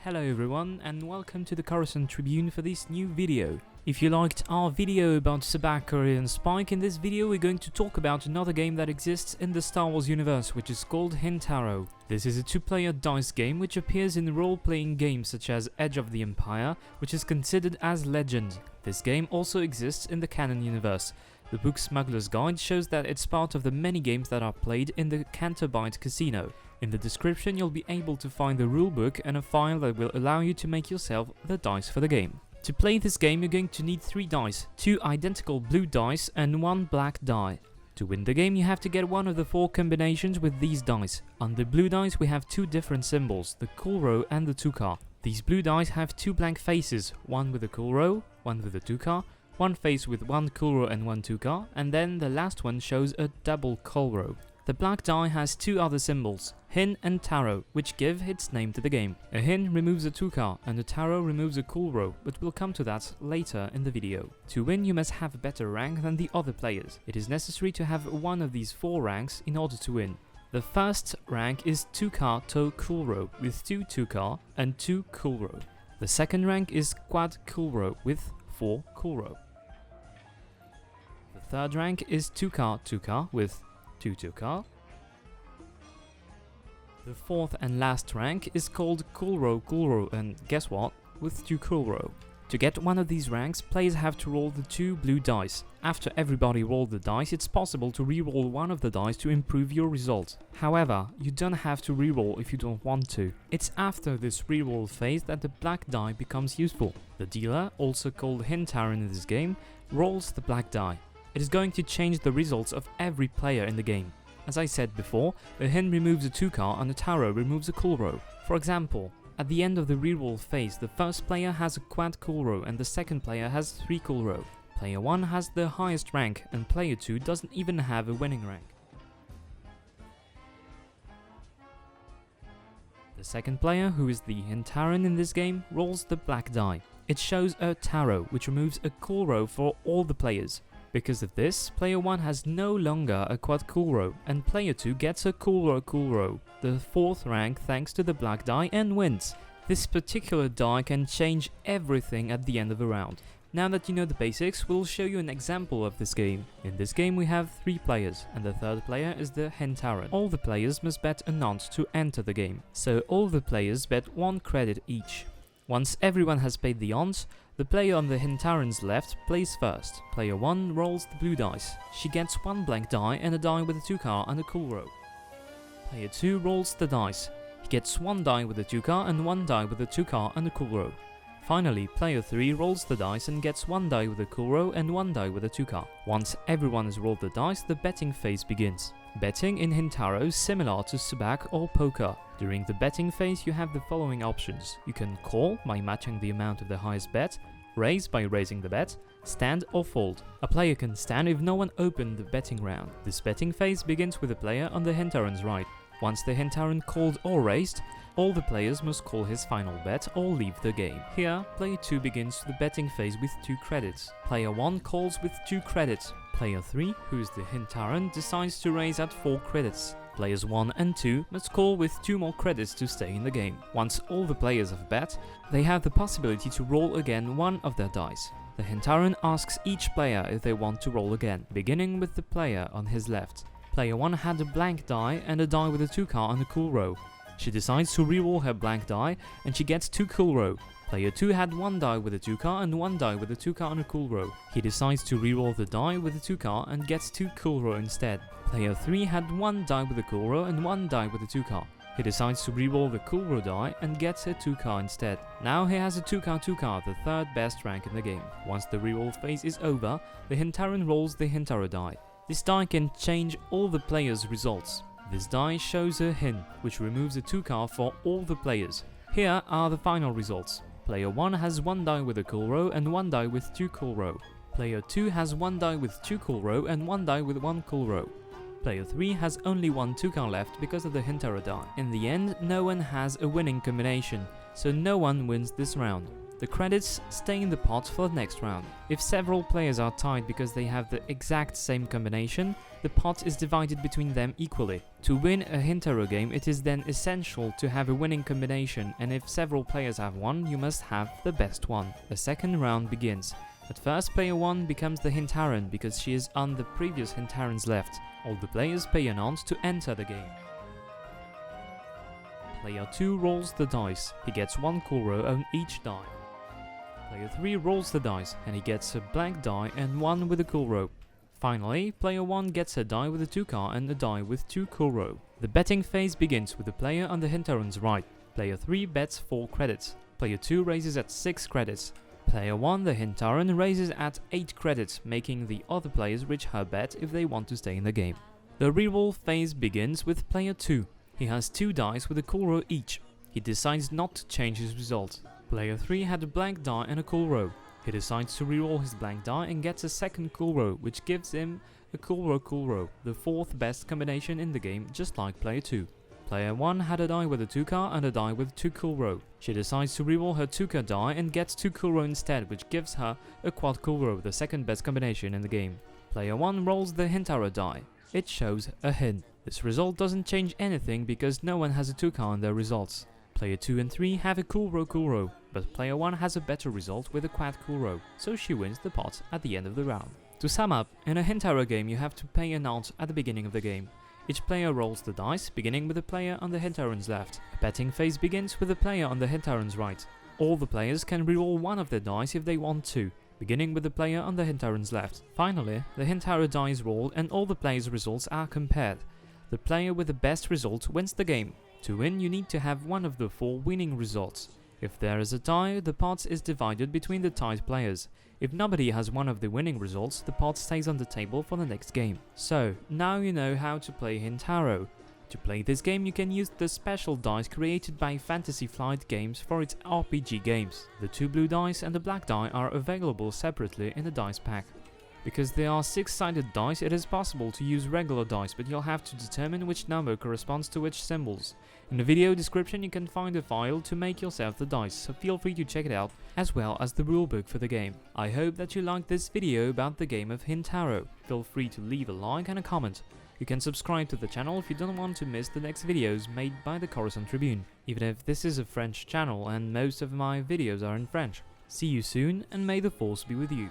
Hello everyone and welcome to the Coruscant Tribune for this new video. If you liked our video about Sabak, Courier and Spike, in this video we're going to talk about another game that exists in the Star Wars universe, which is called Hintaro. This is a two-player dice game which appears in role-playing games such as Edge of the Empire, which is considered as legend. This game also exists in the canon universe. The book Smuggler's Guide shows that it's part of the many games that are played in the Canterbury Casino. In the description you'll be able to find the rulebook and a file that will allow you to make yourself the dice for the game. To play this game you're going to need 3 dice, 2 identical blue dice and 1 black die. To win the game you have to get one of the 4 combinations with these dice. On the blue dice we have 2 different symbols, the cool row and the tukar. These blue dice have 2 blank faces, one with a cool row, one with a tukar, one face with 1 cool row and 1 tukar, and then the last one shows a double cool row. The black die has 2 other symbols, Hin and Taro, which give its name to the game. A Hin removes a tukar and a Taro removes a cool row, but we'll come to that later in the video. To win you must have a better rank than the other players. It is necessary to have one of these 4 ranks in order to win. The first rank is tukar to cool row with 2 tukar and 2 cool row. The second rank is quad cool row with 4 cool row. The third rank is tukar with 2 tukar. The fourth and last rank is called cool row and guess what? With 2 cool row. To get one of these ranks, players have to roll the 2 blue dice. After everybody rolled the dice, it's possible to re-roll one of the dice to improve your result. However, you don't have to re-roll if you don't want to. It's after this re-roll phase that the black die becomes useful. The dealer, also called Hintaro in this game, rolls the black die. It is going to change the results of every player in the game. As I said before, a Hin removes a tukar and a Taro removes a cool row. For example, at the end of the reroll phase, the first player has a quad cool row and the second player has 3 cool row. Player 1 has the highest rank and player 2 doesn't even have a winning rank. The second player, who is the Hintaran in this game, rolls the black die. It shows a Taro, which removes a cool row for all the players. Because of this, player 1 has no longer a quad cool row, and player 2 gets a cool row, the 4th rank thanks to the black die, and wins. This particular die can change everything at the end of a round. Now that you know the basics, we'll show you an example of this game. In this game we have 3 players, and the third player is the Hintaran. All the players must bet a nonce to enter the game, so all the players bet 1 credit each. Once everyone has paid the once, the player on the Hintaran's left plays first. Player 1 rolls the blue dice. She gets 1 blank die and a die with a tukar and a cool row. Player 2 rolls the dice. He gets 1 die with a tukar and 1 die with a tukar and a cool row. Finally, player 3 rolls the dice and gets 1 die with a cool row and 1 die with a tukar. Once everyone has rolled the dice, the betting phase begins. Betting in Hintaro is similar to Sabak or poker. During the betting phase you have the following options. You can call by matching the amount of the highest bet, raise by raising the bet, stand or fold. A player can stand if no one opened the betting round. This betting phase begins with the player on the Hintaran's right. Once the Hintaran called or raised, all the players must call his final bet or leave the game. Here, player 2 begins the betting phase with 2 credits. Player 1 calls with 2 credits. Player 3, who is the Hintaran, decides to raise at 4 credits. Players 1 and 2 must call with 2 more credits to stay in the game. Once all the players have bet, they have the possibility to roll again one of their dice. The Hintaran asks each player if they want to roll again, beginning with the player on his left. Player 1 had a blank die and a die with a tukar and a cool row. She decides to reroll her blank die and she gets 2 cool row. Player 2 had 1 die with a tukar and 1 die with a tukar and a cool row. He decides to reroll the die with a tukar and gets 2 cool row instead. Player 3 had 1 die with a cool row and 1 die with a tukar. He decides to reroll the cool row die and gets a tukar instead. Now he has a tukar, the third best rank in the game. Once the reroll phase is over, the Hintaran rolls the Hintaro die. This die can change all the players' results. This die shows a Hin, which removes a tukar for all the players. Here are the final results. Player 1 has 1 die with a cool row and 1 die with 2 cool row. Player 2 has 1 die with 2 cool row and 1 die with 1 cool row. Player 3 has only 1 tukar left because of the Hintaro die. In the end, no one has a winning combination, so no one wins this round. The credits stay in the pot for the next round. If several players are tied because they have the exact same combination, the pot is divided between them equally. To win a Hintaro game, it is then essential to have a winning combination, and if several players have one, you must have the best one. The second round begins. At first, player 1 becomes the Hintaran because she is on the previous Hintaran's left. All the players pay an aunt to enter the game. Player 2 rolls the dice. He gets one cool row on each die. Player 3 rolls the dice, and he gets a blank die and one with a cool row. Finally, player 1 gets a die with a 2-car and a die with 2 cool row. The betting phase begins with the player on the Hintaran's right. Player 3 bets 4 credits. Player 2 raises at 6 credits. Player 1, the Hintaran, raises at 8 credits, making the other players reach her bet if they want to stay in the game. The reroll phase begins with player 2. He has 2 dice with a cool row each. He decides not to change his result. Player 3 had a blank die and a cool row. He decides to reroll his blank die and gets a second cool row, which gives him a cool row, the 4th best combination in the game, just like player 2. Player 1 had a die with a 2-car and a die with 2 cool row. She decides to reroll her 2-car die and gets 2 cool row instead, which gives her a quad cool row, the 2nd best combination in the game. Player 1 rolls the Hintaro die. It shows a Hin. This result doesn't change anything because no one has a 2-car in their results. Player 2 and 3 have a cool row, but player 1 has a better result with a quad cool row, so she wins the pot at the end of the round. To sum up, in a Hintaro game you have to pay an aunt at the beginning of the game. Each player rolls the dice, beginning with the player on the Hintaran's left. A betting phase begins with the player on the Hintaran's right. All the players can reroll one of their dice if they want to, beginning with the player on the Hintaran's left. Finally, the Hintaro die is rolled and all the players' results are compared. The player with the best result wins the game. To win, you need to have one of the 4 winning results. If there is a tie, the pot is divided between the tied players. If nobody has one of the winning results, the pot stays on the table for the next game. So, now you know how to play Hintaro. To play this game, you can use the special dice created by Fantasy Flight Games for its RPG games. The 2 blue dice and the black die are available separately in the dice pack. Because they are 6-sided dice, it is possible to use regular dice, but you'll have to determine which number corresponds to which symbols. In the video description you can find a file to make yourself the dice, so feel free to check it out, as well as the rulebook for the game. I hope that you liked this video about the game of Hintaro. Feel free to leave a like and a comment. You can subscribe to the channel if you don't want to miss the next videos made by the Coruscant Tribune, even if this is a French channel and most of my videos are in French. See you soon, and may the force be with you.